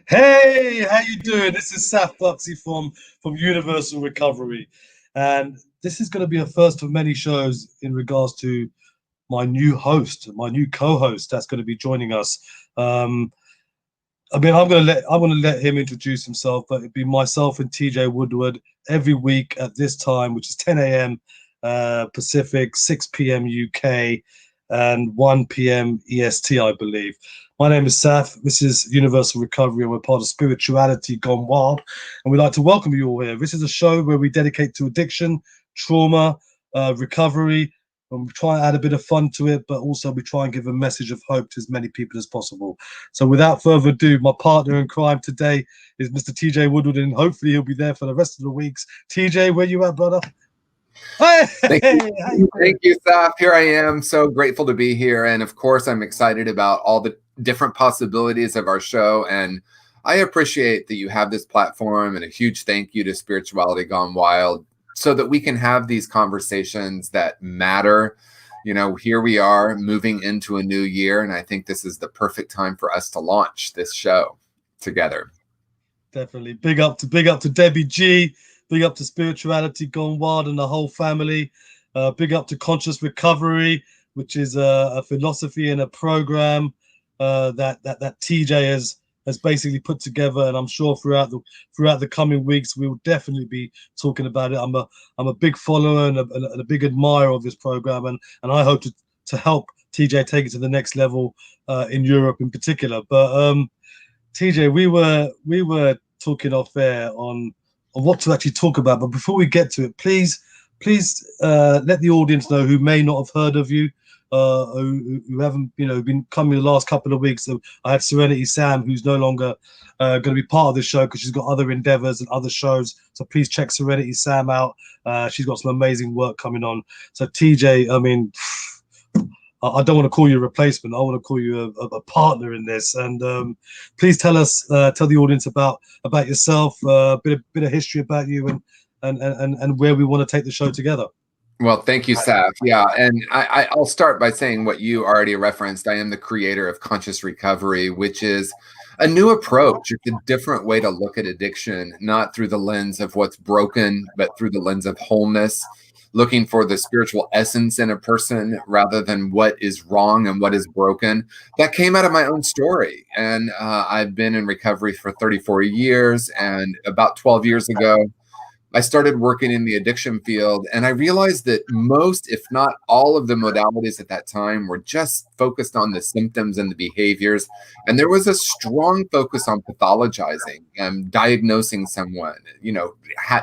Hey, how you doing? This is Saf Buxy from Universal Recovery, and this is going to be a first of many shows in regards to my new host, my new co-host that's going to be joining us. Um, I'm going to let him introduce himself, but it'd be myself and TJ Woodward every week at this time, which is 10 a.m. Pacific, 6 p.m. UK, and 1 p.m. EST, I believe. My name is Saf. This is Universal Recovery, and we're part of Spirituality Gone Wild. And we'd like to welcome you all here. This is a show where we dedicate to addiction, trauma, recovery, and we try and add a bit of fun to it, but also we try and give a message of hope to as many people as possible. So without further ado, my partner in crime today is Mr. TJ Woodward, and hopefully he'll be there for the rest of the weeks. TJ, where you at, brother? Hey, Thank you. Thank you, Saf. Here I am. So grateful to be here. And of course, I'm excited about all the different possibilities of our show. And I appreciate that you have this platform, and a huge thank you to Spirituality Gone Wild so that we can have these conversations that matter. You know, here we are moving into a new year, and I think this is the perfect time for us to launch this show together. Definitely. Big up to Debbie G. Big up to Spirituality Gone Wild and the whole family. Big up to Conscious Recovery, which is a philosophy and a program that TJ has basically put together, and I'm sure throughout the coming weeks we will definitely be talking about it. I'm a big follower and a big admirer of this program, and I hope to help TJ take it to the next level in Europe in particular. But TJ, we were talking off air on what to actually talk about, but before we get to it, please let the audience know who may not have heard of you, who haven't been coming the last couple of weeks. So I had Serenity Sam, who's no longer going to be part of the show because she's got other endeavors and other shows. So please check Serenity Sam out. She's got some amazing work coming on. So TJ, I mean, I don't want to call you a replacement. I want to call you a partner in this. And please tell the audience about yourself, a bit of history about you, and where we want to take the show together. Well, thank you, Saf. Yeah, and I'll start by saying what you already referenced. I am the creator of Conscious Recovery, which is a new approach. It's a different way to look at addiction, not through the lens of what's broken, but through the lens of wholeness, looking for the spiritual essence in a person rather than what is wrong and what is broken. That came out of my own story. And I've been in recovery for 34 years. And about 12 years ago, I started working in the addiction field, and I realized that most, if not all, of the modalities at that time were just focused on the symptoms and the behaviors. And there was a strong focus on pathologizing and diagnosing someone,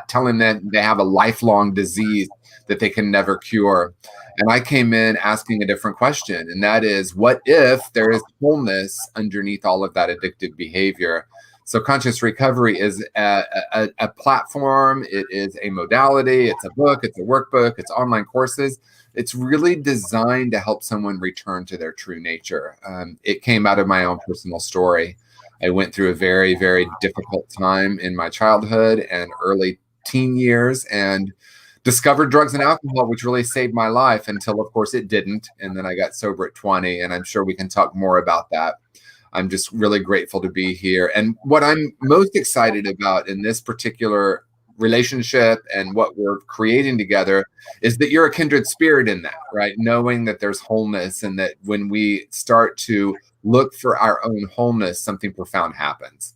telling them they have a lifelong disease that they can never cure. And I came in asking a different question, and that is, what if there is wholeness underneath all of that addictive behavior? So Conscious Recovery is a platform. It is a modality. It's a book. It's a workbook. It's online courses. It's really designed to help someone return to their true nature. It came out of my own personal story. I went through a very, very difficult time in my childhood and early teen years, and discovered drugs and alcohol, which really saved my life until, of course, it didn't. And then I got sober at 20, and I'm sure we can talk more about that. I'm just really grateful to be here. And what I'm most excited about in this particular relationship and what we're creating together is that you're a kindred spirit in that, right? Knowing that there's wholeness, and that when we start to look for our own wholeness, something profound happens.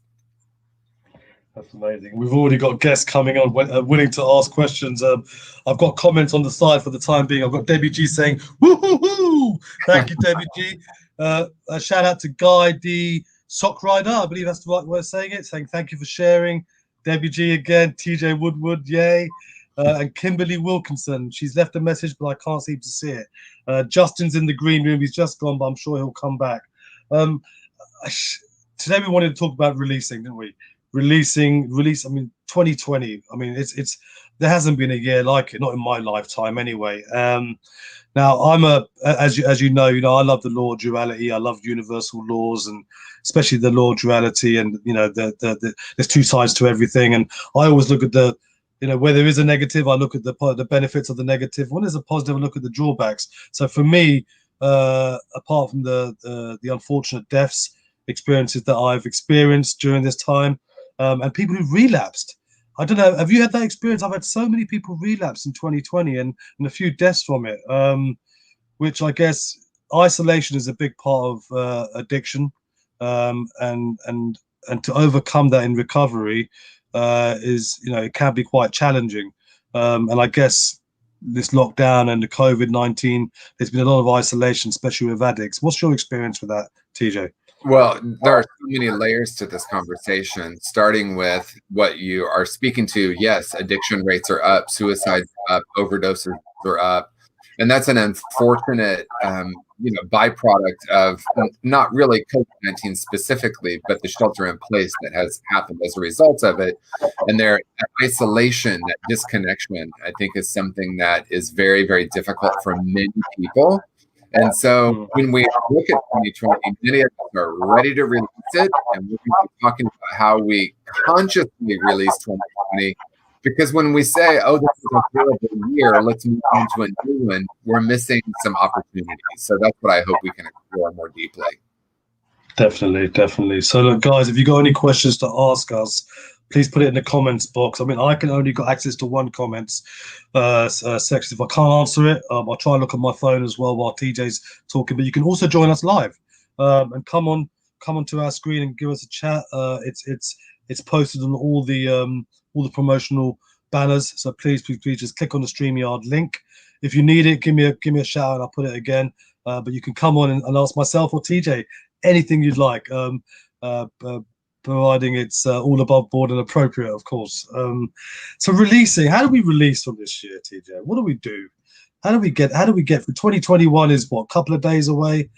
That's amazing. We've already got guests coming on willing to ask questions. I've got comments on the side for the time being. I've got Debbie G saying, woo-hoo-hoo! Thank you, Debbie G. A shout out to Guy D. Sock Rider, I believe that's the right way of saying it, saying thank you for sharing. Debbie G again, TJ Woodward, yay. And Kimberly Wilkinson, she's left a message, but I can't seem to see it. Justin's in the green room. He's just gone, but I'm sure he'll come back. Today we wanted to talk about releasing, didn't we? Release. I mean, 2020. I mean, it's there hasn't been a year like it, not in my lifetime anyway. Now I'm as you know, I love the law of duality. I love universal laws, and especially the law of duality. And there's two sides to everything. And I always look at where there is a negative, I look at the benefits of the negative. When there's a positive, I look at the drawbacks. So for me, apart from the unfortunate deaths, experiences that I've experienced during this time, and people who relapsed. I don't know. Have you had that experience? I've had so many people relapse in 2020 and a few deaths from it, which I guess isolation is a big part of addiction, and to overcome that in recovery is, it can be quite challenging. And I guess this lockdown and the COVID-19, there's been a lot of isolation, especially with addicts. What's your experience with that, TJ? Well, there are so many layers to this conversation, starting with what you are speaking to. Yes, addiction rates are up, suicides are up, overdoses are up. And that's an unfortunate, byproduct of not really COVID-19 specifically, but the shelter in place that has happened as a result of it. And their isolation, that disconnection, I think is something that is very, very difficult for many people. And so when we look at 2020, many of us are ready to release it. And we're going to be talking about how we consciously release 2020. Because when we say, oh, this is a horrible year, let's move on to a new one, we're missing some opportunities. So that's what I hope we can explore more deeply. Definitely, definitely. So look, guys, if you got any questions to ask us, please put it in the comments box. I mean, I can only got access to one comments section. If I can't answer it, I'll try and look at my phone as well while TJ's talking. But you can also join us live and come onto our screen and give us a chat. It's posted on all the promotional banners. So please just click on the StreamYard link. If you need it, give me a shout and I'll put it again. But you can come on and ask myself or TJ anything you'd like, providing it's all above board and appropriate, of course. So releasing, how do we release from this year, TJ? What do we do? How do we get through? 2021 is what, a couple of days away?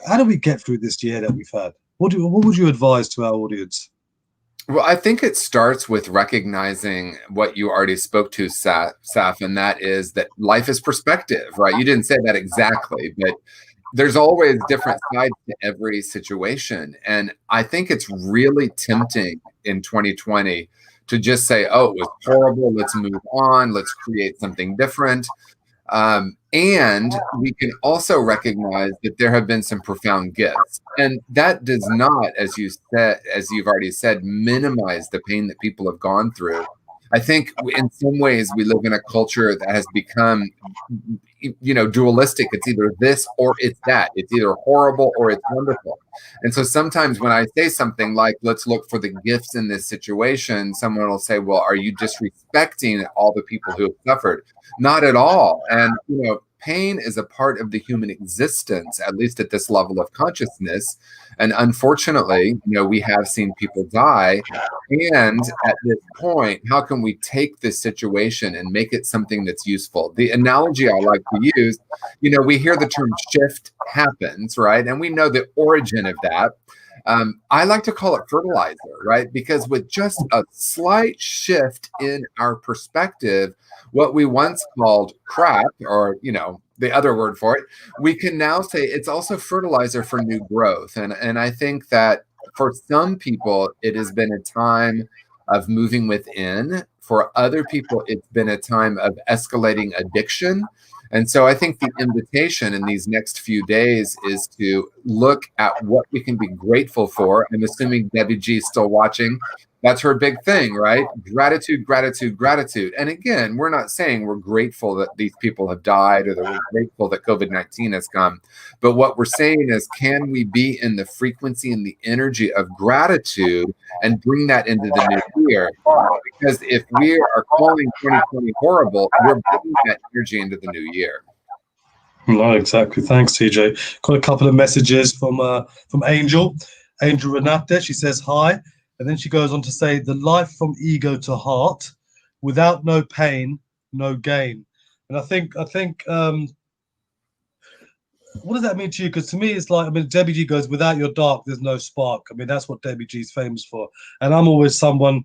How do we get through this year that we've had? What would you advise to our audience? Well, I think it starts with recognizing what you already spoke to, Saf, and that is that life is perspective, right? You didn't say that exactly, but there's always different sides to every situation. And I think it's really tempting in 2020 to just say, oh, it was horrible, let's move on, let's create something different. And we can also recognize that there have been some profound gifts, and that does not, as you've already said, minimize the pain that people have gone through. I think in some ways we live in a culture that has become, dualistic. It's either this or it's that. It's either horrible or it's wonderful. And so sometimes when I say something like, let's look for the gifts in this situation, someone will say, well, are you disrespecting all the people who have suffered? Not at all. And, pain is a part of the human existence, at least at this level of consciousness. And unfortunately, we have seen people die. And at this point, how can we take this situation and make it something that's useful? The analogy I like to use, we hear the term shift happens, right? And we know the origin of that. I like to call it fertilizer, right? Because with just a slight shift in our perspective, what we once called crap, or, the other word for it, we can now say it's also fertilizer for new growth. And I think that for some people, it has been a time of moving within. For other people, it's been a time of escalating addiction. And so I think the invitation in these next few days is to look at what we can be grateful for. I'm assuming Debbie G is still watching. That's her big thing, right? Gratitude, gratitude, gratitude. And again, we're not saying we're grateful that these people have died or that we're grateful that COVID-19 has come. But what we're saying is, can we be in the frequency and the energy of gratitude and bring that into the new year? Because if we are calling 2020 horrible, we're bringing that energy into the new year. No, exactly. Thanks, TJ. Got a couple of messages from Angel Renata. She says hi. And then she goes on to say, the life from ego to heart, without no pain, no gain. And I think, what does that mean to you? Because to me, it's like, Debbie G goes, without your dark, there's no spark. That's what Debbie G is famous for. And I'm always someone,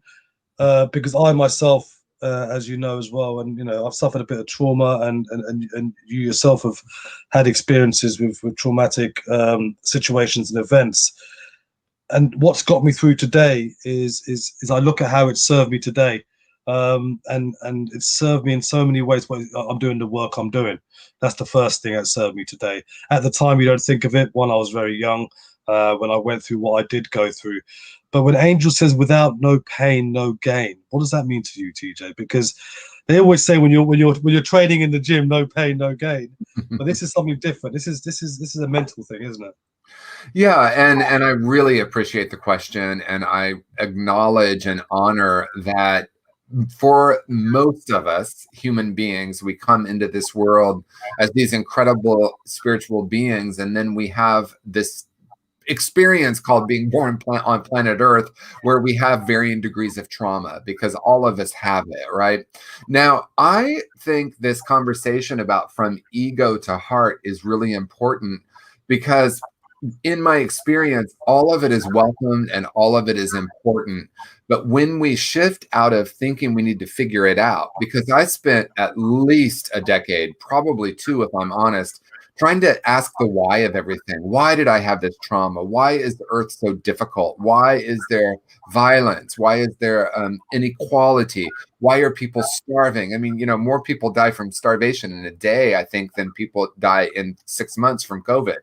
because I myself, as you know as well, and, I've suffered a bit of trauma, and you yourself have had experiences with traumatic situations and events. And what's got me through today is I look at how it served me today. and it's served me in so many ways. But I'm doing the work I'm doing. That's the first thing that served me today. At the time, you don't think of it. One, I was very young when I went through what I did go through. But when Angel says "without no pain, no gain," what does that mean to you, TJ? Because they always say when you're training in the gym, no pain, no gain. But this is something different. This is a mental thing, isn't it? Yeah, and I really appreciate the question, and I acknowledge and honor that for most of us human beings, we come into this world as these incredible spiritual beings, and then we have this experience called being born on planet Earth, where we have varying degrees of trauma, because all of us have it, right? Now, I think this conversation about from ego to heart is really important, because in my experience, all of it is welcomed and all of it is important. But when we shift out of thinking we need to figure it out, because I spent at least a decade, probably two, if I'm honest, trying to ask the why of everything. Why did I have this trauma? Why is the earth so difficult? Why is there violence? Why is there inequality? Why are people starving? I mean, more people die from starvation in a day, I think, than people die in 6 months from COVID.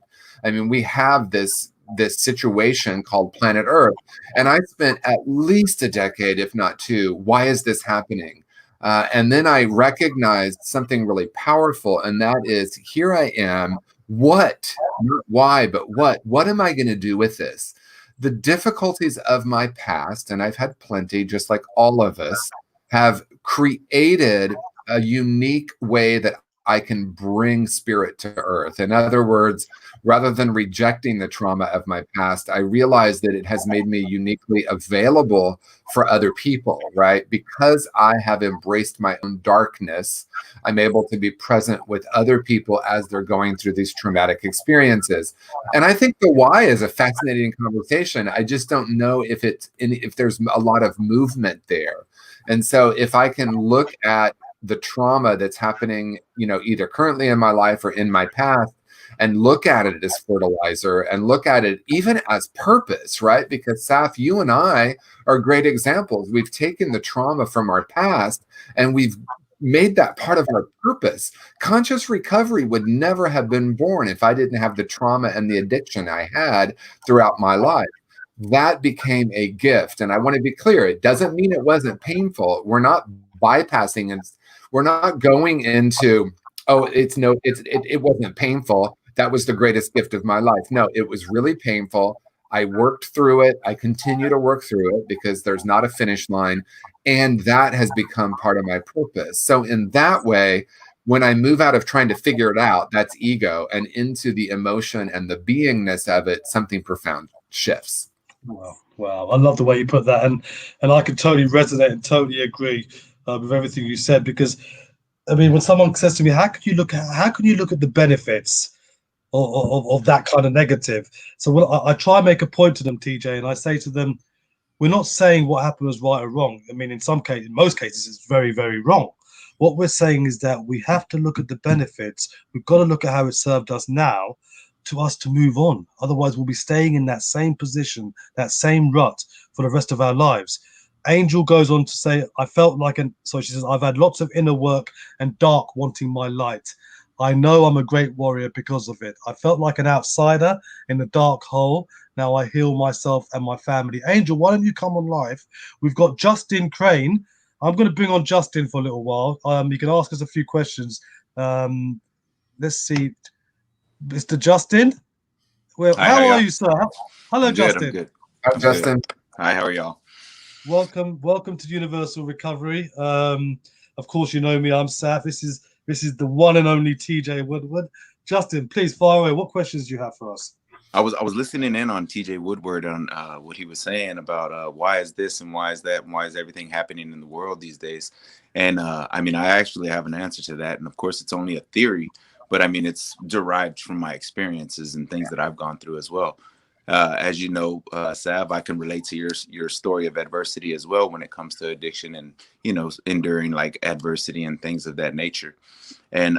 I mean, we have this situation called planet Earth. And I spent at least a decade, if not two. Why is this happening? And then I recognized something really powerful, and that is, here I am. What, not why, but what am I going to do with this? The difficulties of my past, and I've had plenty, just like all of us, have created a unique way that I can bring spirit to earth. In other words, rather than rejecting the trauma of my past, I realized that it has made me uniquely available for other people, right? Because I have embraced my own darkness, I'm able to be present with other people as they're going through these traumatic experiences. And I think the why is a fascinating conversation. I just don't know if there's a lot of movement there. And so if I can look at the trauma that's happening, either currently in my life or in my past, and look at it as fertilizer and look at it even as purpose, right? Because Saf, you and I are great examples. We've taken the trauma from our past and we've made that part of our purpose. Conscious recovery would never have been born if I didn't have the trauma and the addiction I had throughout my life. That became a gift. And I want to be clear, it doesn't mean it wasn't painful. We're not bypassing and we're not going into, oh, it wasn't painful. That was the greatest gift of my life. No, it was really painful. I worked through it. I continue to work through it because there's not a finish line. And that has become part of my purpose. So in that way, when I move out of trying to figure it out, that's ego, and into the emotion and the beingness of it, something profound shifts. Wow. I love the way you put that. And I can totally resonate and totally agree with everything you said, because I mean, when someone says to me, how can you look at the benefits of that kind of negative? So when I try and make a point to them, TJ, and I say to them, we're not saying what happened was right or wrong. I mean, in most cases, it's very, very wrong. What we're saying is that we have to look at the benefits. We've got to look at how it served us now to us to move on. Otherwise, we'll be staying in that same position, that same rut for the rest of our lives. Angel goes on to say, I felt like so she says, I've had lots of inner work and dark wanting my light. I know I'm a great warrior because of it. I felt like an outsider in the dark hole. Now I heal myself and my family. Angel, why don't you come on live? We've got Justin Crane. I'm going to bring on Justin for a little while. You can ask us a few questions. Let's see. Mr. Justin? Well, Hi, how are you, sir? Hello, I'm good. Justin. I'm good. Hi, Justin. Hi, how are y'all? Welcome to Universal Recovery. Of course, you know me. I'm Saf. This is the one and only TJ Woodward. Justin, please fire away. What questions do you have for us? I was listening in on TJ Woodward on what he was saying about why is this and why is that and why is everything happening in the world these days. And I mean, I actually have an answer to that. And of course, it's only a theory, but I mean, it's derived from my experiences and things that I've gone through as well. As you know, Sav, I can relate to your story of adversity as well when it comes to addiction and, enduring like adversity and things of that nature. And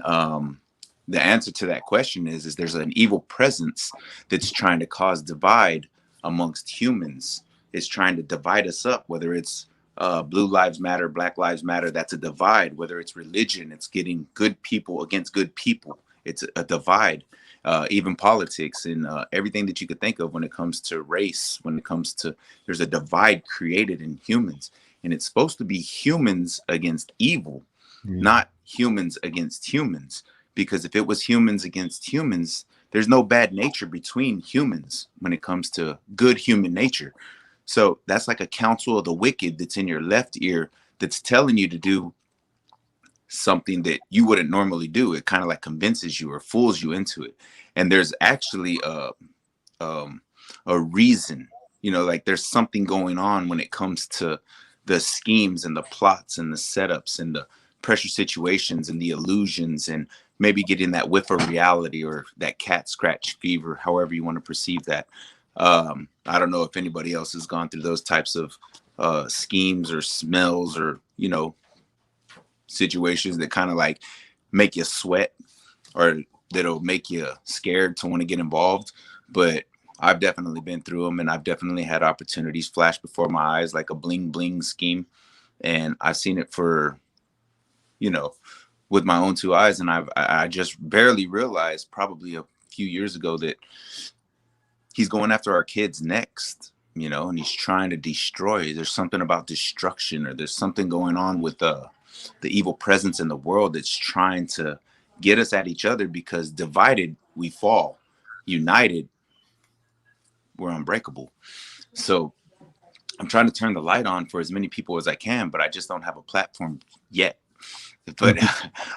the answer to that question is there's an evil presence that's trying to cause divide amongst humans. It's trying to divide us up, whether it's Blue Lives Matter, Black Lives Matter. That's a divide. Whether it's religion, it's getting good people against good people. It's a divide. Even politics and everything that you could think of when it comes to race, when it comes to, there's a divide created in humans, and it's supposed to be humans against evil, not humans against humans. Because if it was humans against humans, there's no bad nature between humans when it comes to good human nature. So that's like a counsel of the wicked that's in your left ear that's telling you to do something that you wouldn't normally do. It kind of like convinces you or fools you into it. And there's actually a reason, you know, like there's something going on when it comes to the schemes and the plots and the setups and the pressure situations and the illusions, and maybe getting that whiff of reality or that cat scratch fever, however you want to perceive that. I don't know if anybody else has gone through those types of schemes or smells or, you know, situations that kind of like make you sweat or that'll make you scared to want to get involved. But I've definitely been through them, and I've definitely had opportunities flash before my eyes like a bling bling scheme. And I've seen it for, you know, with my own two eyes. And I just barely realized probably a few years ago that he's going after our kids next, you know, and he's trying to destroy. There's something about destruction, or there's something going on with the evil presence in the world that's trying to get us at each other, because divided we fall, united we're unbreakable. So I'm trying to turn the light on for as many people as I can, but I just don't have a platform yet. But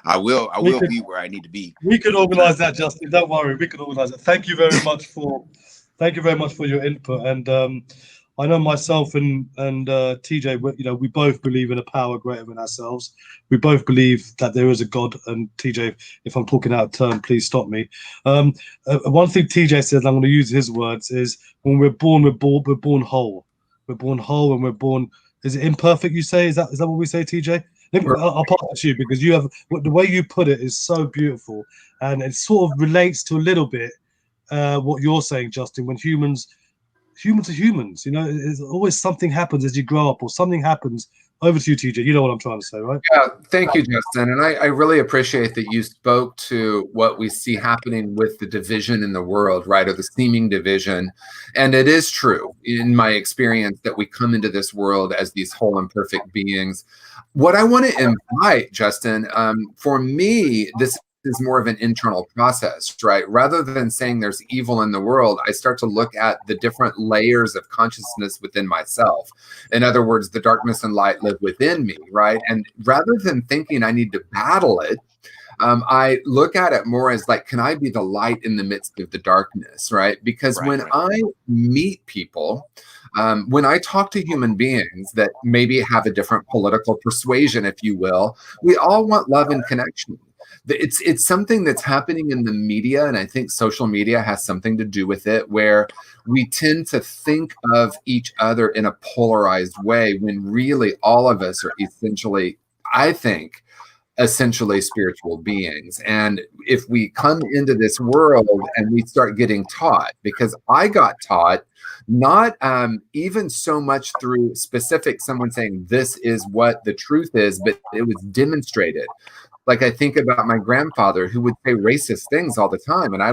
I will be where I need to be. We could organize that, Justin. Don't worry, we could organize it. Thank you very much for your input. And I know myself and TJ, you know, we both believe in a power greater than ourselves. We both believe that there is a God. And TJ, if I'm talking out of turn, please stop me. One thing TJ says, I'm going to use his words, is when we're born whole. We're born whole, and we're born. Is it imperfect? You say? Is that what we say, TJ? I'll pass it to you, because you have the way you put it is so beautiful, and it sort of relates to a little bit what you're saying, Justin. When humans are humans, you know, it's always something happens as you grow up, or something happens. Over to you, TJ. You know what I'm trying to say, right? Yeah, thank you, Justin. And I really appreciate that you spoke to what we see happening with the division in the world, right, or the seeming division. And it is true, in my experience, that we come into this world as these whole and perfect beings. What I want to invite, Justin, for me, this is more of an internal process, right? Rather than saying there's evil in the world, I start to look at the different layers of consciousness within myself. In other words, the darkness and light live within me, right? And rather than thinking I need to battle it, I look at it more as like, can I be the light in the midst of the darkness, right? Because when I meet people, when I talk to human beings that maybe have a different political persuasion, if you will, we all want love and connection. It's something that's happening in the media, and I think social media has something to do with it, where we tend to think of each other in a polarized way, when really all of us are essentially, I think, essentially spiritual beings. And if we come into this world and we start getting taught, because I got taught, not even so much through specific someone saying this is what the truth is, but it was demonstrated. Like, I think about my grandfather, who would say racist things all the time. And I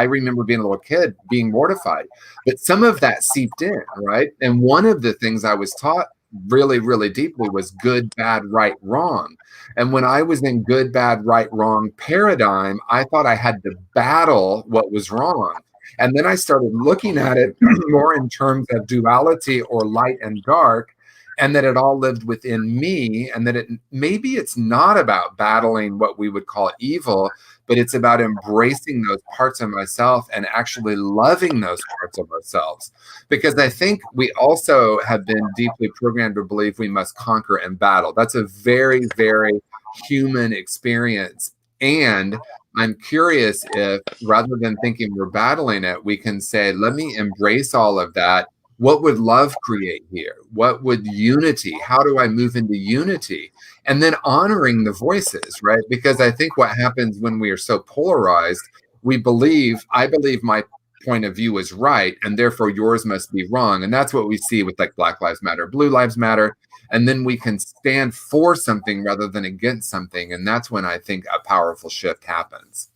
remember being a little kid being mortified, but some of that seeped in, right? And one of the things I was taught really, really deeply was good, bad, right, wrong. And when I was in good, bad, right, wrong paradigm, I thought I had to battle what was wrong. And then I started looking at it more in terms of duality, or light and dark, and that it all lived within me, and that maybe it's not about battling what we would call evil, but it's about embracing those parts of myself and actually loving those parts of ourselves. Because I think we also have been deeply programmed to believe we must conquer and battle. That's a very, very human experience. And I'm curious if, rather than thinking we're battling it, we can say, let me embrace all of that. What would love create here? What would unity? How do I move into unity? And then honoring the voices, right? Because I think what happens when we are so polarized, I believe my point of view is right, and therefore yours must be wrong. And that's what we see with like Black Lives Matter, Blue Lives Matter. And then we can stand for something rather than against something. And that's when I think a powerful shift happens.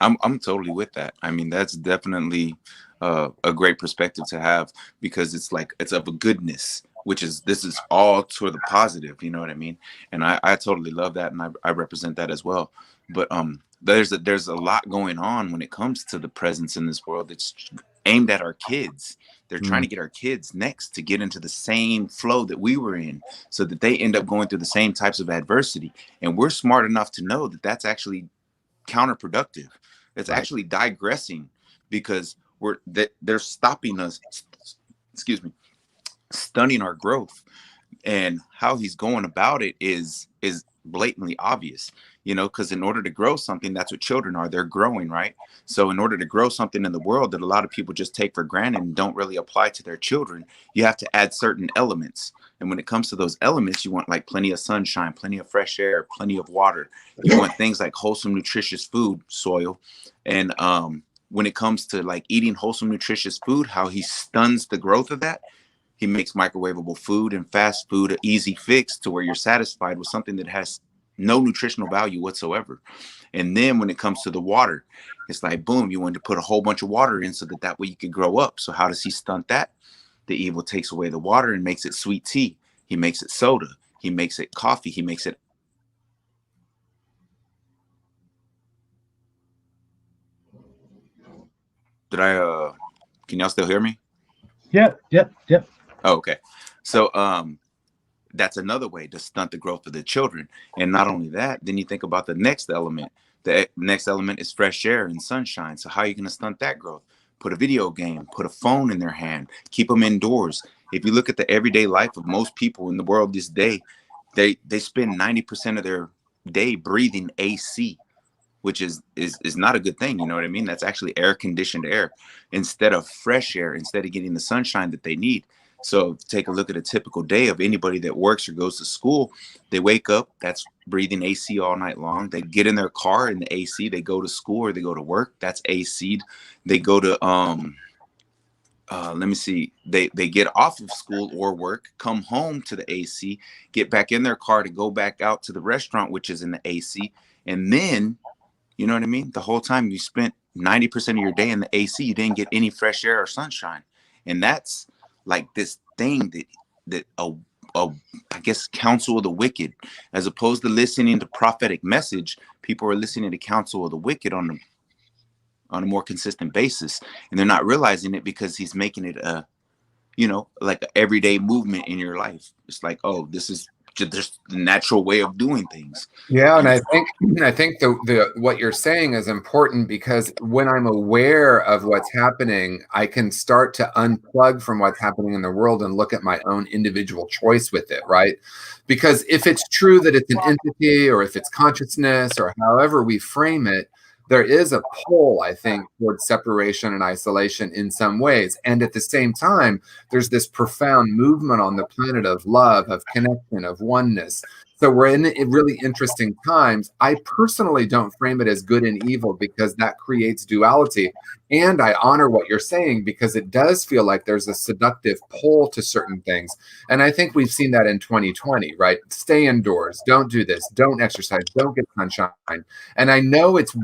I'm totally with that. I mean, that's definitely a great perspective to have, because it's like, it's of a goodness, which is, this is all toward the positive, you know what I mean? And I totally love that, and I represent that as well. But there's a lot going on when it comes to the presence in this world. It's aimed at our kids. They're trying to get our kids next to get into the same flow that we were in, so that they end up going through the same types of adversity. And we're smart enough to know that that's actually counterproductive. It's actually digressing, because they're stopping us, excuse me, stunning our growth. And how he's going about it is blatantly obvious, you know, because in order to grow something, that's what children are. They're growing, right? So in order to grow something in the world that a lot of people just take for granted and don't really apply to their children, you have to add certain elements. And when it comes to those elements, you want like plenty of sunshine, plenty of fresh air, plenty of water. You want things like wholesome, nutritious food, soil. And when it comes to like eating wholesome, nutritious food, how he stuns the growth of that. He makes microwavable food and fast food an easy fix to where you're satisfied with something that has no nutritional value whatsoever. And then when it comes to the water, it's like, boom, you want to put a whole bunch of water in so that way you could grow up. So how does he stunt that? The evil takes away the water and makes it sweet tea. He makes it soda. He makes it coffee. He makes it. Can y'all still hear me? Yep. Oh, okay. So that's another way to stunt the growth of the children. And not only that, then you think about the next element. The next element is fresh air and sunshine. So how are you going to stunt that growth? Put a video game, put a phone in their hand, keep them indoors. If you look at the everyday life of most people in the world this day, they spend 90% of their day breathing AC, which is not a good thing. You know what I mean? That's actually air conditioned air instead of fresh air, instead of getting the sunshine that they need. So take a look at a typical day of anybody that works or goes to school. They wake up, that's breathing AC all night long. They get in their car in the AC, they go to school or they go to work, that's AC'd. They go to let me see, they get off of school or work, come home to the AC, get back in their car to go back out to the restaurant, which is in the AC. And then, you know what I mean? The whole time you spent 90% of your day in the AC, you didn't get any fresh air or sunshine. And that's like this thing that I guess counsel of the wicked, as opposed to listening to prophetic message, people are listening to counsel of the wicked on a more consistent basis, and they're not realizing it because he's making it like an everyday movement in your life. It's like, oh, this is just the natural way of doing things. Yeah, and I think the what you're saying is important, because when I'm aware of what's happening, I can start to unplug from what's happening in the world and look at my own individual choice with it, right? Because if it's true that it's an entity, or if it's consciousness, or however we frame it, there is a pull, I think, towards separation and isolation in some ways. And at the same time, there's this profound movement on the planet of love, of connection, of oneness. So we're in really interesting times. I personally don't frame it as good and evil, because that creates duality. And I honor what you're saying, because it does feel like there's a seductive pull to certain things. And I think we've seen that in 2020, right? Stay indoors, don't do this, don't exercise, don't get sunshine. And I know it's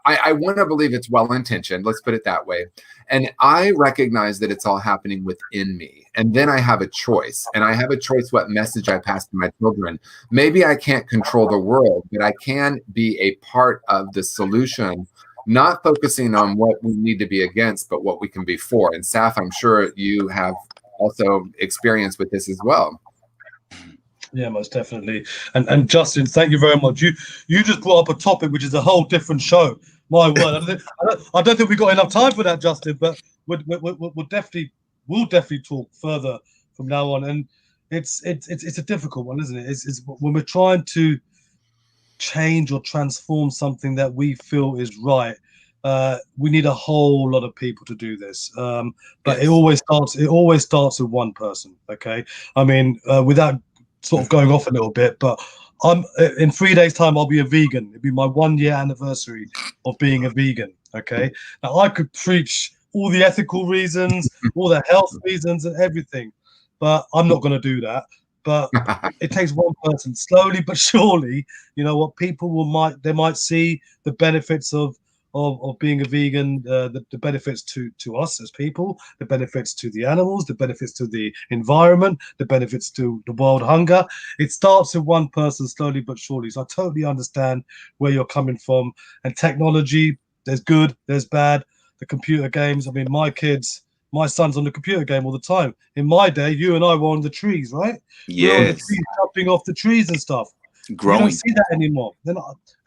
I want to believe it's well-intentioned, let's put it that way. And I recognize that it's all happening within me. And then I have a choice, and I have a choice what message I pass to my children. Maybe I can't control the world, but I can be a part of the solution, not focusing on what we need to be against, but what we can be for. And Saf, I'm sure you have also experience with this as well. Yeah, most definitely. And Justin, thank you very much. You just brought up a topic which is a whole different show. My word, I don't think we've got enough time for that, Justin. But we'll definitely talk further from now on. And it's a difficult one, isn't it? It's when we're trying to change or transform something that we feel is right. We need a whole lot of people to do this. But yes, it always starts with one person. Okay, I mean, without sort of going off a little bit, but I'm in 3 days' time. I'll be a vegan. It'll be my 1 year anniversary of being a vegan. Okay. Now I could preach all the ethical reasons, all the health reasons, and everything, but I'm not going to do that. But it takes one person, slowly but surely. You know what? People might see the benefits of being a vegan, the benefits to us as people, the benefits to the animals, the benefits to the environment, the benefits to the world hunger. It starts with one person, slowly but surely. So I totally understand where you're coming from. And technology, there's good, there's bad. The computer games. I mean, my son's on the computer game all the time. In my day, you and I were on the trees, right? We were on the Yes, trees, jumping off the trees and stuff. You don't growing. see that anymore.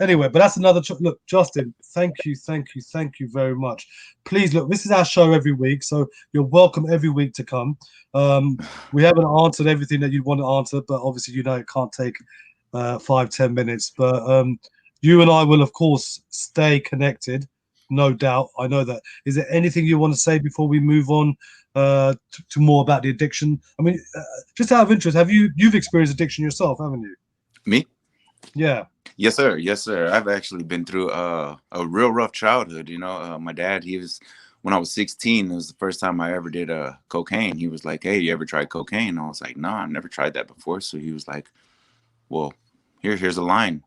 Anyway, but that's another. Look, Justin, thank you very much. Please look, this is our show every week, so you're welcome every week to come. We haven't answered everything that you want to answer, but obviously, you know, it can't take 5-10 minutes. But you and I will, of course, stay connected, no doubt. I know that. Is there anything you want to say before we move on to more about the addiction? I mean, just out of interest, you've experienced addiction yourself, haven't you? Me? Yeah. Yes, sir. Yes, sir. I've actually been through a real rough childhood. You know, my dad, when I was 16, it was the first time I ever did cocaine. He was like, "Hey, you ever tried cocaine?" I was like, "No, I've never tried that before." So he was like, "Well, here's a line."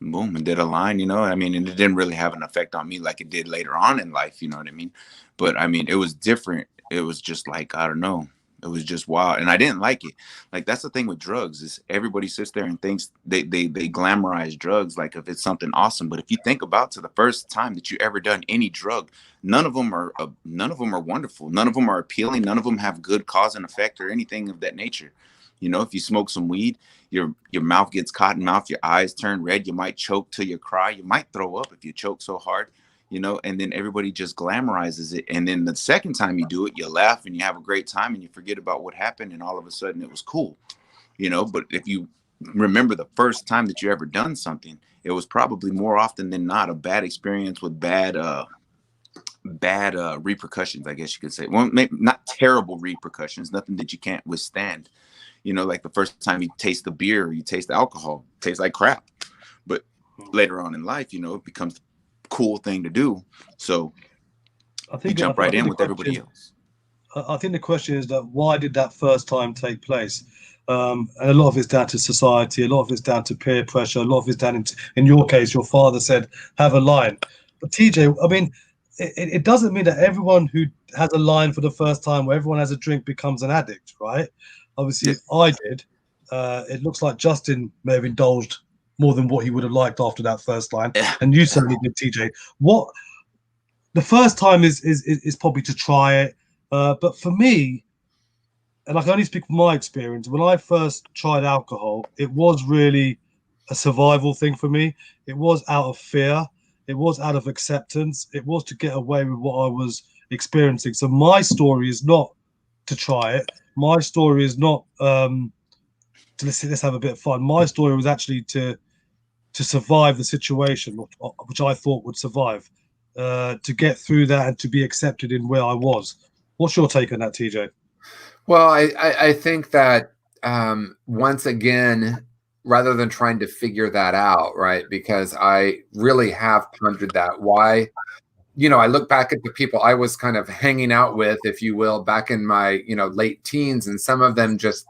Boom, and did a line, you know. I mean, and it didn't really have an effect on me like it did later on in life, you know what I mean? But I mean, it was different. It was just like, I don't know. It was just wild. And I didn't like it. Like, that's the thing with drugs, is everybody sits there and thinks they glamorize drugs like if it's something awesome. But if you think about to the first time that you ever done any drug, none of them are wonderful. None of them are appealing. None of them have good cause and effect or anything of that nature. You know, if you smoke some weed, your mouth gets cotton mouth, your eyes turn red, you might choke till you cry, you might throw up if you choke so hard, you know, and then everybody just glamorizes it. And then the second time you do it, you laugh and you have a great time and you forget about what happened, and all of a sudden it was cool, you know. But if you remember the first time that you ever done something, it was probably more often than not a bad experience with bad repercussions, I guess you could say. Well, maybe not terrible repercussions, nothing that you can't withstand. You know, like the first time you taste the beer, or you taste the alcohol, it tastes like crap. But later on in life, you know, it becomes the cool thing to do. So you jump right in with everybody else. I think the question is that why did that first time take place? And a lot of it's down to society, a lot of it's down to peer pressure, a lot of it's down in your case, your father said, have a line. But TJ, I mean, it doesn't mean that everyone who has a line for the first time, where everyone has a drink, becomes an addict, right? Obviously, Yeah. I did. It looks like Justin may have indulged more than what he would have liked after that first line, and you certainly did, TJ. What the first time is probably to try it, but for me, and I can only speak from my experience, when I first tried alcohol, it was really a survival thing for me. It was out of fear. It was out of acceptance. It was to get away with what I was experiencing. So my story is not to try it. My story is not to let's have a bit of fun. My story was actually to survive the situation, which I thought would survive, to get through that and to be accepted in where I was. What's your take on that, TJ? Well, I think that once again, rather than trying to figure that out, right? Because I really have pondered that. Why? You know, I look back at the people I was kind of hanging out with, if you will, back in my, you know, late teens, and some of them just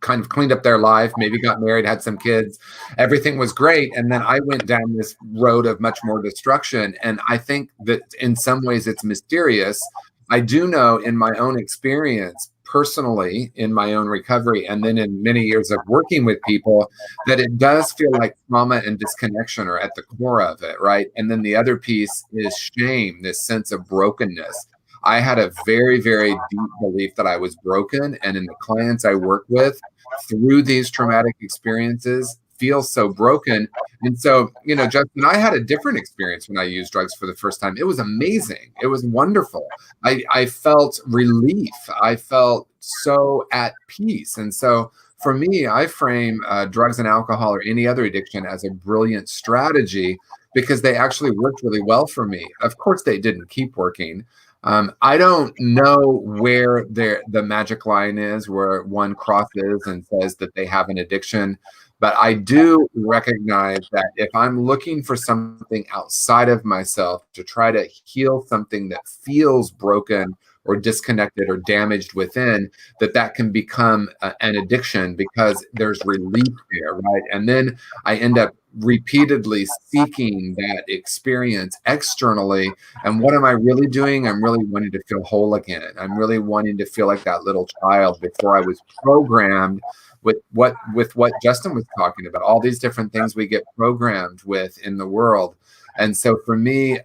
kind of cleaned up their life, maybe got married, had some kids. Everything was great. And then I went down this road of much more destruction. And I think that in some ways it's mysterious. I do know in my own experience, personally, in my own recovery, and then in many years of working with people, that it does feel like trauma and disconnection are at the core of it, right? And then the other piece is shame, this sense of brokenness. I had a very, very deep belief that I was broken, and in the clients I work with through these traumatic experiences feel so broken. And so, you know, Justin, I had a different experience when I used drugs for the first time. It was amazing. It was wonderful. I felt relief. I felt so at peace. And so for me, I frame drugs and alcohol or any other addiction as a brilliant strategy because they actually worked really well for me. Of course, they didn't keep working. I don't know where the magic line is where one crosses and says that they have an addiction. But I do recognize that if I'm looking for something outside of myself to try to heal something that feels broken or disconnected or damaged within, that can become an addiction, because there's relief there, right? And then I end up repeatedly seeking that experience externally. And what am I really doing? I'm really wanting to feel whole again. I'm really wanting to feel like that little child before I was programmed with what Justin was talking about, all these different things we get programmed with in the world. And so for me,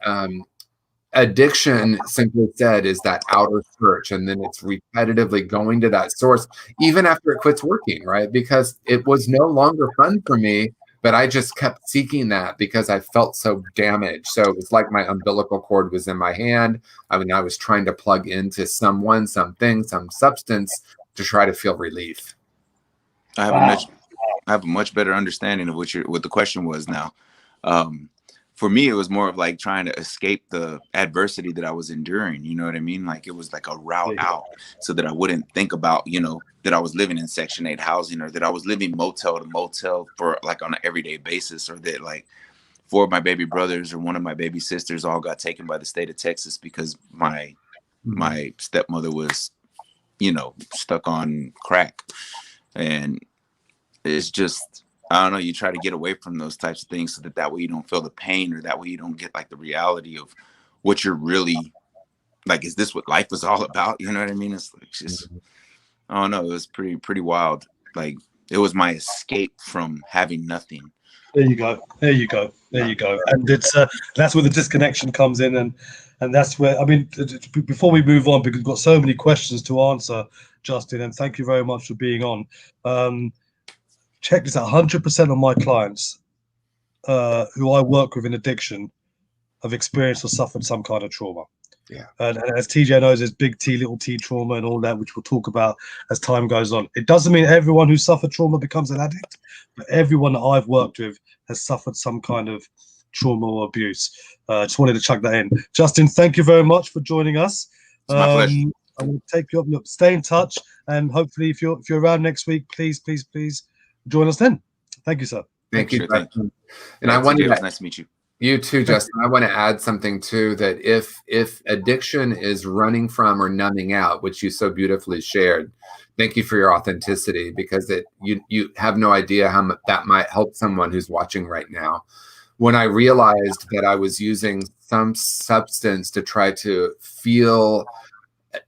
addiction, simply said, is that outer search, and then it's repetitively going to that source even after it quits working, right? Because it was no longer fun for me, but I just kept seeking that because I felt so damaged. So it was like my umbilical cord was in my hand. I mean, I was trying to plug into someone, something, some substance to try to feel relief. I have a much better understanding of what the question was now. For me, it was more of like trying to escape the adversity that I was enduring. You know what I mean? Like it was like a route out so that I wouldn't think about, that I was living in Section 8 housing, or that I was living motel to motel for like on an everyday basis, or that like 4 of my baby brothers or 1 of my baby sisters all got taken by the state of Texas because my stepmother was, stuck on crack. And it's just, I don't know, you try to get away from those types of things so that way you don't feel the pain, or that way you don't get like the reality of what you're really like. Is this what life is all about? You know what I mean? It's like just, I don't know. It was pretty wild. Like it was my escape from having nothing. There you go. And it's that's where the disconnection comes in, and that's where, I mean, before we move on, because we've got so many questions to answer, Justin, and thank you very much for being on. Check this out: 100% of my clients who I work with in addiction have experienced or suffered some kind of trauma. Yeah. And as TJ knows, there's big T, little t trauma and all that, which we'll talk about as time goes on. It doesn't mean everyone who suffered trauma becomes an addict, but everyone that I've worked with has suffered some kind of trauma or abuse. Just wanted to chuck that in. Justin, thank you very much for joining us. It's my pleasure. I'm going to take you up. Look, stay in touch, and hopefully, if you're around next week, please join us then. Thank you, sir. Thank you, Justin. And yeah, I wanted it was nice to meet you. You too, Justin. I want to add something too, that if addiction is running from or numbing out, which you so beautifully shared, thank you for your authenticity, because you have no idea how much that might help someone who's watching right now. When I realized that I was using some substance to try to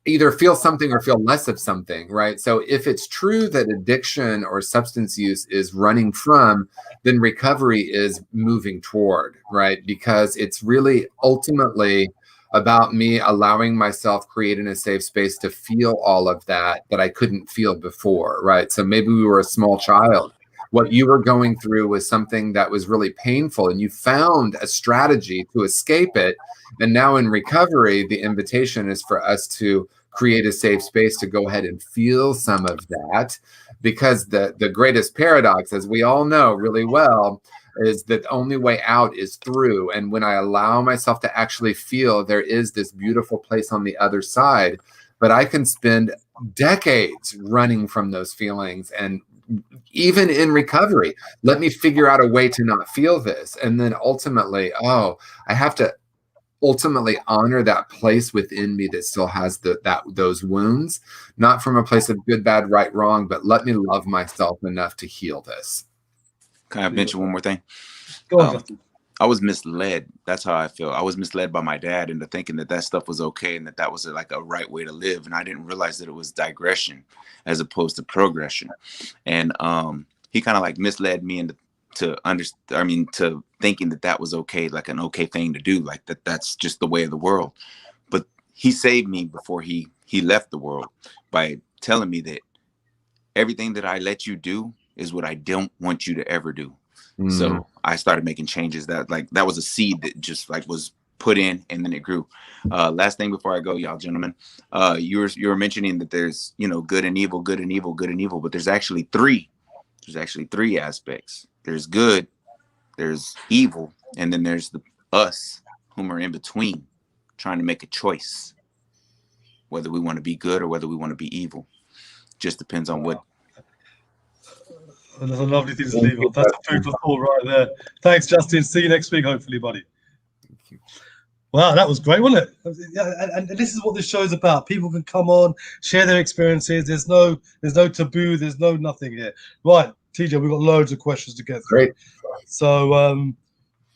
either feel something or feel less of something, right? So if it's true that addiction or substance use is running from, then recovery is moving toward, right? Because it's really ultimately about me allowing myself, creating a safe space to feel all of that I couldn't feel before, right? So maybe we were a small child. What you were going through was something that was really painful, and you found a strategy to escape it. And now in recovery, the invitation is for us to create a safe space to go ahead and feel some of that, because the greatest paradox, as we all know really well, is that the only way out is through. And when I allow myself to actually feel, there is this beautiful place on the other side. But I can spend decades running from those feelings, and even in recovery, let me figure out a way to not feel this. And then ultimately, I have to ultimately honor that place within me that still has those wounds, not from a place of good, bad, right, wrong, but let me love myself enough to heal this. Can I mention one more thing? Go on, Justin. I was misled. That's how I feel. I was misled by my dad into thinking that stuff was okay, and that was like a right way to live. And I didn't realize that it was digression as opposed to progression. And he kind of like misled me into to thinking that was okay, like an okay thing to do, like that's just the way of the world. But he saved me before he left the world by telling me that everything that I let you do is what I don't want you to ever do. So I started making changes that was a seed that just like was put in, and then it grew. Last thing before I go, y'all gentlemen, you were mentioning that there's, good and evil, good and evil, good and evil, but there's actually three aspects. There's good, there's evil, and then there's us whom are in between, trying to make a choice whether we want to be good or whether we want to be evil. Just depends on what. And that's a lovely thing to Thank leave you, on. That's a food for thought right there. Thanks, Justin. See you next week, hopefully, buddy. Wow, that was great, wasn't it? Yeah, and this is what this show's about. People can come on, share their experiences. There's no taboo. There's no nothing here. Right, TJ, we've got loads of questions to get through. Great. So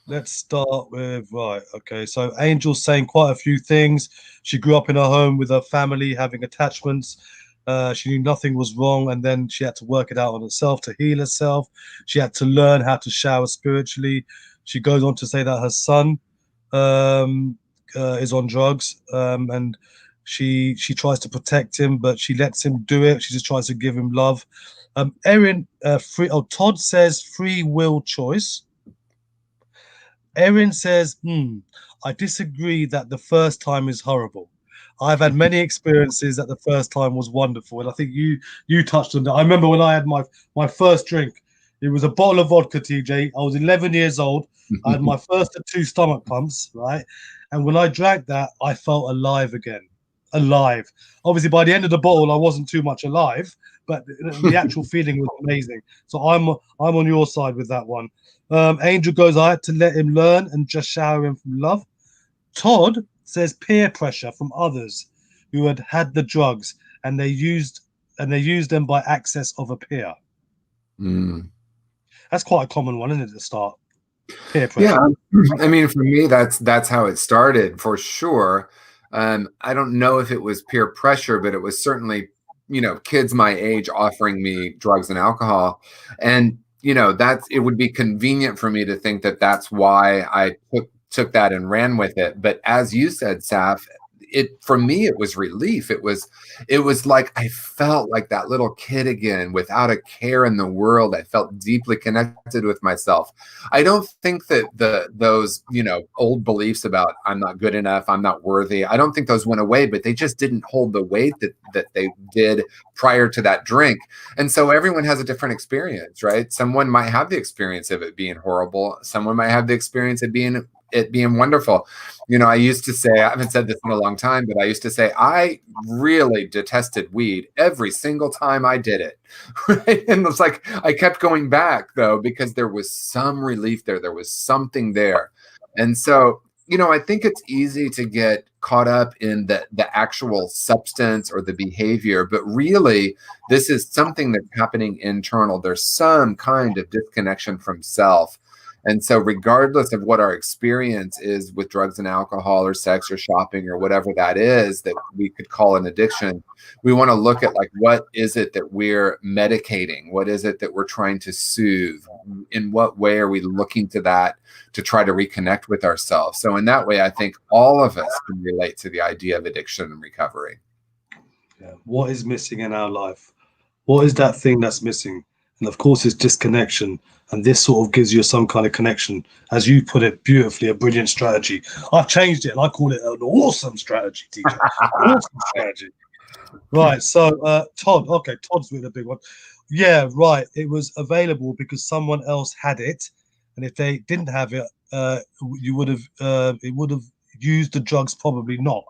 let's start with right. Okay, so Angel's saying quite a few things. She grew up in a home with her family having attachments. She knew nothing was wrong, and then she had to work it out on herself to heal herself. She had to learn how to shower spiritually. She goes on to say that her son is on drugs, and she tries to protect him, but she lets him do it. She just tries to give him love. Todd says free will choice. Erin says, I disagree that the first time is horrible. I've had many experiences that the first time was wonderful, and I think you touched on that. I remember when I had my first drink. It was a bottle of vodka, TJ. I was 11 years old. I had my first of 2 stomach pumps, right? And when I drank that, I felt alive again. Alive. Obviously, by the end of the bottle, I wasn't too much alive, but the actual feeling was amazing. So I'm on your side with that one. Angel goes, I had to let him learn and just shower him from love. Todd says peer pressure from others who had the drugs, and they used them by access of a peer. That's quite a common one, isn't it, to start? Peer pressure. Yeah, I mean, for me, that's how it started for sure. I don't know if it was peer pressure, but it was certainly, kids my age offering me drugs and alcohol, and it would be convenient for me to think that that's why I took that and ran with it. But as you said, Saf, for me it was relief. It was like I felt like that little kid again, without a care in the world. I felt deeply connected with myself. I don't think that those old beliefs about I'm not good enough, I'm not worthy, I don't think those went away, but they just didn't hold the weight that they did prior to that drink. And so everyone has a different experience, right? Someone might have the experience of it being horrible, someone might have the experience of it being wonderful. I used to say, I haven't said this in a long time, but I used to say I really detested weed every single time I did it. Right? And it's like I kept going back though, because there was some relief there. There was something there. And so, I think it's easy to get caught up in the actual substance or the behavior, but really this is something that's happening internal. There's some kind of disconnection from self. And so regardless of what our experience is with drugs and alcohol or sex or shopping or whatever that is that we could call an addiction, we want to look at like, what is it that we're medicating? What is it that we're trying to soothe? In what way are we looking to that to try to reconnect with ourselves? So in that way, I think all of us can relate to the idea of addiction and recovery. Yeah. What is missing in our life? What is that thing that's missing? And of course, it's disconnection. And this sort of gives you some kind of connection. As you put it beautifully, a brilliant strategy. I've changed it and I call it an awesome strategy, teacher. Awesome strategy. Right. So, Todd. Okay. Todd's really a big one. Yeah, right. It was available because someone else had it. And if they didn't have it, it would have used the drugs, probably not.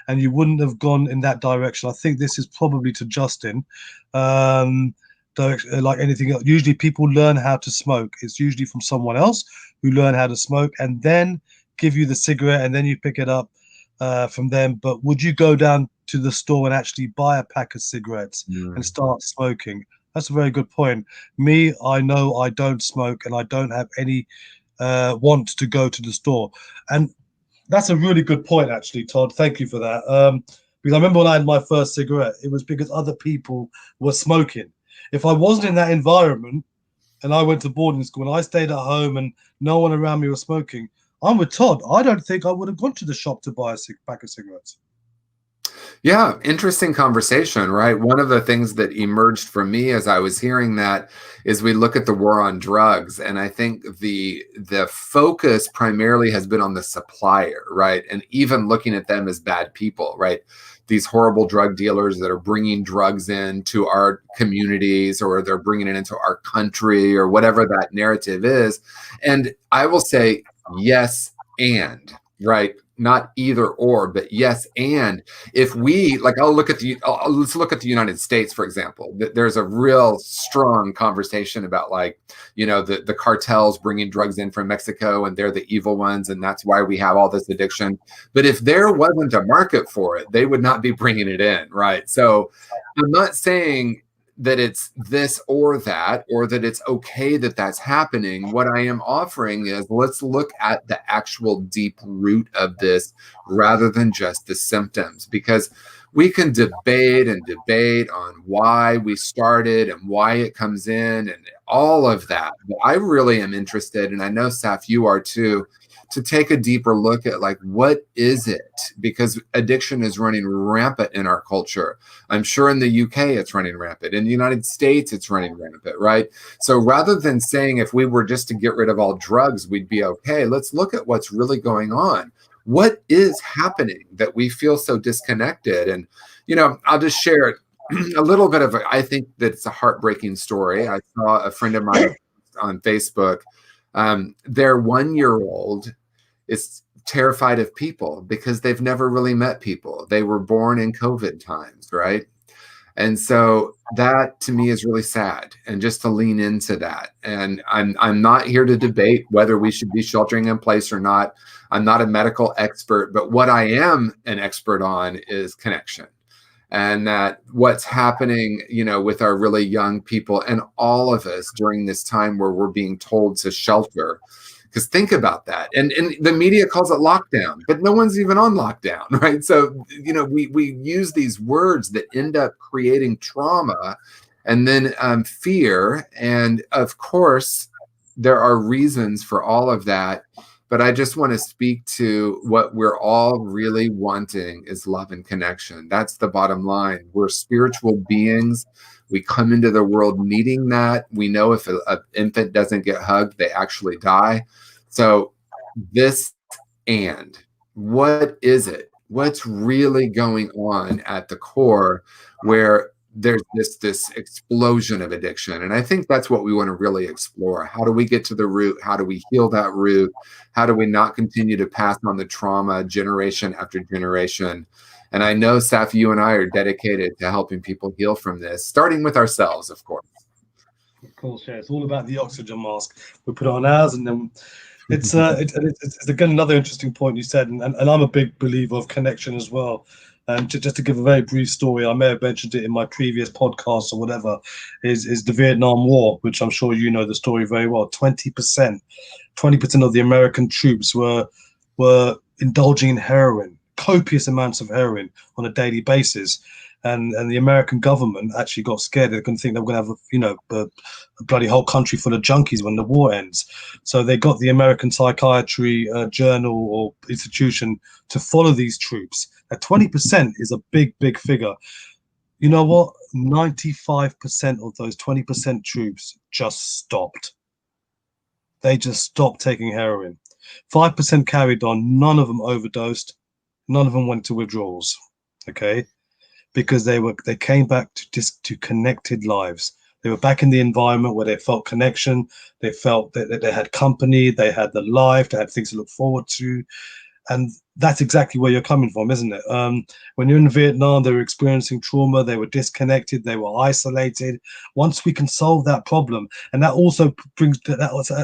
And you wouldn't have gone in that direction. I think this is probably to Justin. Like anything else, usually people learn how to smoke. It's usually from someone else who learn how to smoke and then give you the cigarette and then you pick it up from them. But would you go down to the store and actually buy a pack of cigarettes and start smoking? That's a very good point. Me, I know I don't smoke and I don't have any want to go to the store. And that's a really good point, actually, Todd. Thank you for that. Because I remember when I had my first cigarette, it was because other people were smoking. If I wasn't in that environment and I went to boarding school and I stayed at home and no one around me was smoking, I'm with Todd. I don't think I would have gone to the shop to buy a pack of cigarettes. Yeah, interesting conversation, right? One of the things that emerged for me as I was hearing that is we look at the war on drugs, and I think the focus primarily has been on the supplier, right? And even looking at them as bad people, right? These horrible drug dealers that are bringing drugs into our communities, or they're bringing it into our country, or whatever that narrative is. And I will say, yes, and right. not either or, but yes. And if we like, let's look at the United States, for example. There's a real strong conversation about like, the cartels bringing drugs in from Mexico and they're the evil ones. And that's why we have all this addiction. But if there wasn't a market for it, they would not be bringing it in. Right. So I'm not saying that it's this or that it's okay that that's happening. What I am offering is, let's look at the actual deep root of this rather than just the symptoms, because we can debate on why we started and why it comes in and all of that. But I really am interested, and I know, Saf, you are too, to take a deeper look at like, what is it? Because addiction is running rampant in our culture. I'm sure in the UK it's running rampant. In the United States it's running rampant, right? So rather than saying if we were just to get rid of all drugs, we'd be okay, let's look at what's really going on. What is happening that we feel so disconnected? And, I'll just share a little bit of, I think that it's a heartbreaking story. I saw a friend of mine on Facebook, their 1-year-old is terrified of people because they've never really met people. They were born in COVID times, right? And so that to me is really sad, and just to lean into that. And I'm not here to debate whether we should be sheltering in place or not. I'm not a medical expert, but what I am an expert on is connection. And that what's happening, with our really young people and all of us during this time where we're being told to shelter. Because think about that. And the media calls it lockdown, but no one's even on lockdown, right? So, we use these words that end up creating trauma and then fear. And of course, there are reasons for all of that. But I just want to speak to what we're all really wanting is love and connection. That's the bottom line. We're spiritual beings. We come into the world needing that. We know if an infant doesn't get hugged, they actually die. So and what is it? What's really going on at the core where there's this explosion of addiction? And I think that's what we want to really explore. How do we get to the root? How do we heal that root? How do we not continue to pass on the trauma generation after generation? And I know, Saf, you and I are dedicated to helping people heal from this, starting with ourselves, of course. Of course, yeah. It's all about the oxygen mask. We put it on ours, and then it's again another interesting point you said, and I'm a big believer of connection as well. And just to give a very brief story, I may have mentioned it in my previous podcast or whatever, is the Vietnam War, which I'm sure you know the story very well. 20% of the American troops were indulging in heroin, copious amounts of heroin on a daily basis. And the American government actually got scared. They're going to think they were going to have a bloody whole country full of junkies when the war ends. So they got the American Psychiatry Journal or institution to follow these troops. Now, 20% is a big figure. You know what? 95% of those 20% troops just stopped. They just stopped taking heroin. 5% carried on. None of them overdosed. None of them went to withdrawals. Okay. Because they came back to connected lives. They were back in the environment where they felt connection. They felt that they had company. They had the life. They had things to look forward to. And that's exactly where you're coming from, isn't it? When you're in Vietnam, they were experiencing trauma. They were disconnected. They were isolated. Once we can solve that problem, and that also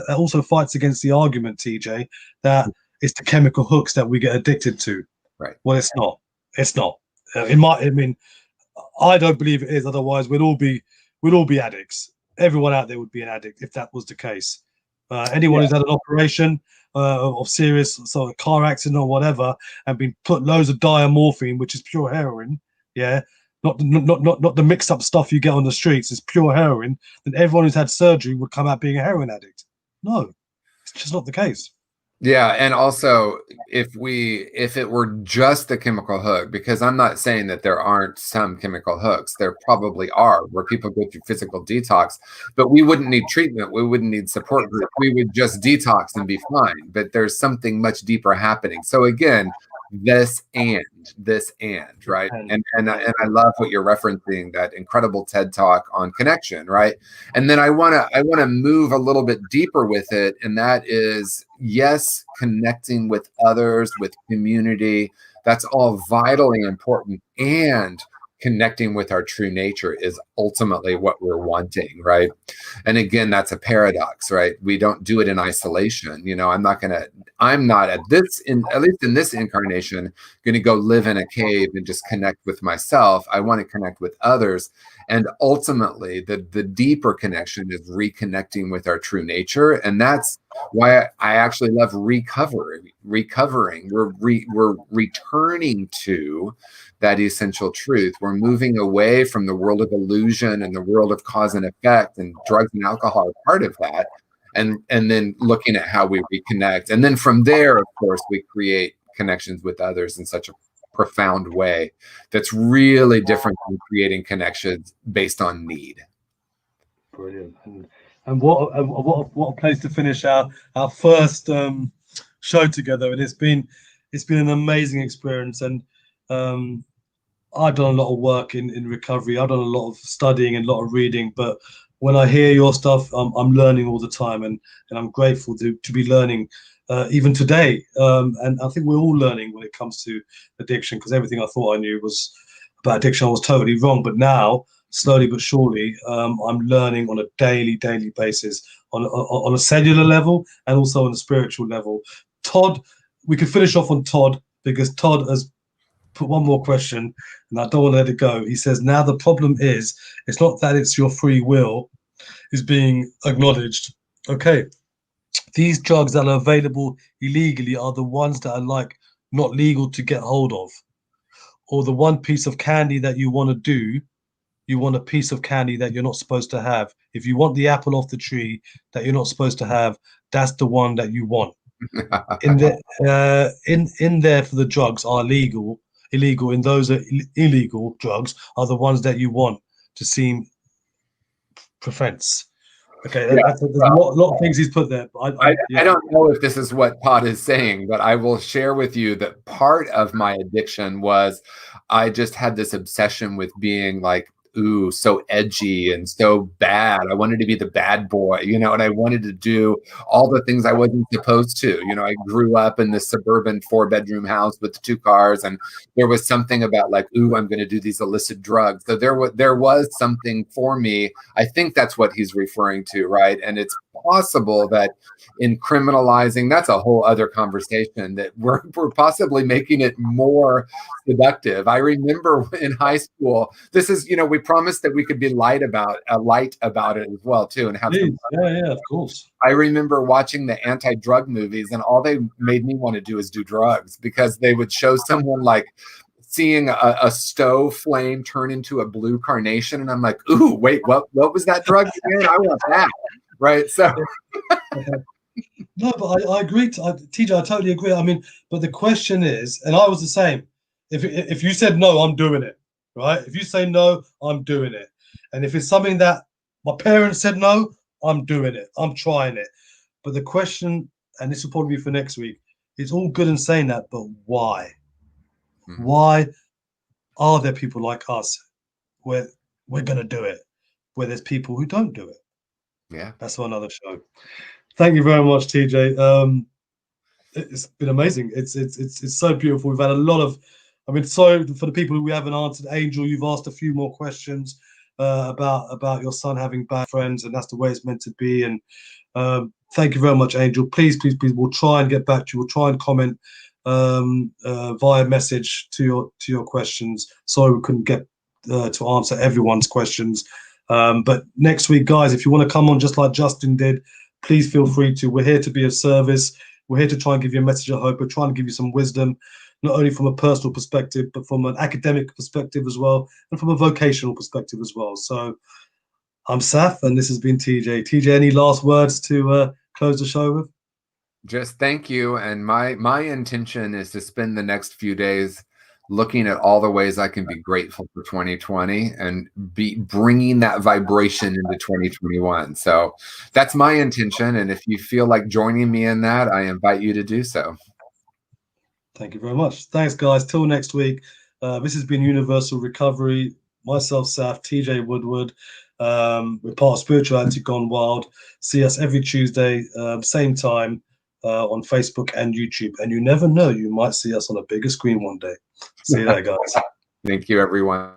also fights against the argument, TJ, that it's the chemical hooks that we get addicted to. Right. Well, it's not. It's not. I don't believe it is. Otherwise, we'd all be addicts. Everyone out there would be an addict if that was the case. Anyone who's had an operation of serious sort of car accident or whatever and been put loads of diamorphine, which is pure heroin, not the mixed up stuff you get on the streets, it's pure heroin, then everyone who's had surgery would come out being a heroin addict. No, it's just not the case. Yeah, and also if it were just the chemical hook, because I'm not saying that there aren't some chemical hooks, there probably are, where people go through physical detox, but we wouldn't need treatment, we wouldn't need support group, we would just detox and be fine. But there's something much deeper happening. So again, this and right. And I love what you're referencing, that incredible TED talk on connection, right? And then I want to move a little bit deeper with it, and that is, yes, connecting with others, with community, that's all vitally important, and connecting with our true nature is ultimately what we're wanting, right? And again, that's a paradox, right? We don't do it in isolation. I'm not at least in this incarnation, going to go live in a cave and just connect with myself. I want to connect with others. And ultimately, the deeper connection is reconnecting with our true nature. And that's why I actually love recovering. We're returning to that essential truth. We're moving away from the world of illusion and the world of cause and effect, and drugs and alcohol are part of that. And then looking at how we reconnect. And then from there, of course, we create connections with others in such a profound way that's really different than creating connections based on need. Brilliant. And what a place to finish our first show together. And it's been an amazing experience. And I've done a lot of work in recovery. I've done a lot of studying and a lot of reading, but when I hear your stuff, I'm learning all the time, and I'm grateful to be learning even today. And I think we're all learning when it comes to addiction, because everything I thought I knew was about addiction, I was totally wrong. But now, slowly but surely, I'm learning on a daily basis, on a cellular level and also on a spiritual level. Todd, we could finish off on Todd, because Todd has put one more question, and I don't want to let it go. He says, now the problem is, it's not that it's your free will is being acknowledged. Okay, these drugs that are available illegally are the ones that are not legal to get hold of, or the one piece of candy that you want to do, you want a piece of candy that you're not supposed to have. If you want the apple off the tree that you're not supposed to have, that's the one that you want. In there for the drugs are illegal, and those are illegal drugs are the ones that you want to seem prevents. Okay, there's a lot of things he's put there. But I don't know if this is what Todd is saying, but I will share with you that part of my addiction was I just had this obsession with being so edgy and so bad. I wanted to be the bad boy, and I wanted to do all the things I wasn't supposed to. I grew up in this suburban 4-bedroom house with 2 cars, and there was something about I'm going to do these illicit drugs. So there was something for me. I think that's what he's referring to, right? And it's possible that in criminalizing, that's a whole other conversation, that we're possibly making it more seductive. I remember in high school, this is, we promised that we could be light about it as well too, and have of course. I remember watching the anti-drug movies, and all they made me want to do is do drugs, because they would show someone seeing a stove flame turn into a blue carnation, and I'm like, ooh, wait, what was that drug again? I want that. Right. So no, but I agree. TJ, I totally agree. I mean, but the question is, and I was the same. If you said no, I'm doing it. Right. If you say no, I'm doing it. And if it's something that my parents said no, I'm doing it. I'm trying it. But the question, and this will probably be for next week, it's all good and saying that, but why? Mm-hmm. Why are there people like us where we're going to do it, where there's people who don't do it? Yeah, that's for another show. Thank you very much, TJ. It's been amazing. It's so beautiful. We've had a lot of, so for the people who we haven't answered, Angel, you've asked a few more questions about your son having bad friends, and that's the way it's meant to be. And thank you very much, Angel. Please, we'll try and get back to you. We'll try and comment via message to your questions. Sorry we couldn't get to answer everyone's questions. But next week, guys, if you want to come on just like Justin did, please feel free to. We're here to be of service. We're here to try and give you a message of hope. We're trying to give you some wisdom, not only from a personal perspective, but from an academic perspective as well, and from a vocational perspective as well. So I'm Saf, and this has been TJ. TJ, any last words to close the show with? Just thank you. And my intention is to spend the next few days looking at all the ways I can be grateful for 2020 and be bringing that vibration into 2021. So that's my intention. And if you feel like joining me in that, I invite you to do so. Thank you very much. Thanks, guys. Till next week. This has been Universal Recovery. Myself, Saf, TJ Woodward. We're part of Spirituality Gone Wild. See us every Tuesday, same time, on Facebook and YouTube. And you never know, you might see us on a bigger screen one day. See you there, guys. Thank you, everyone.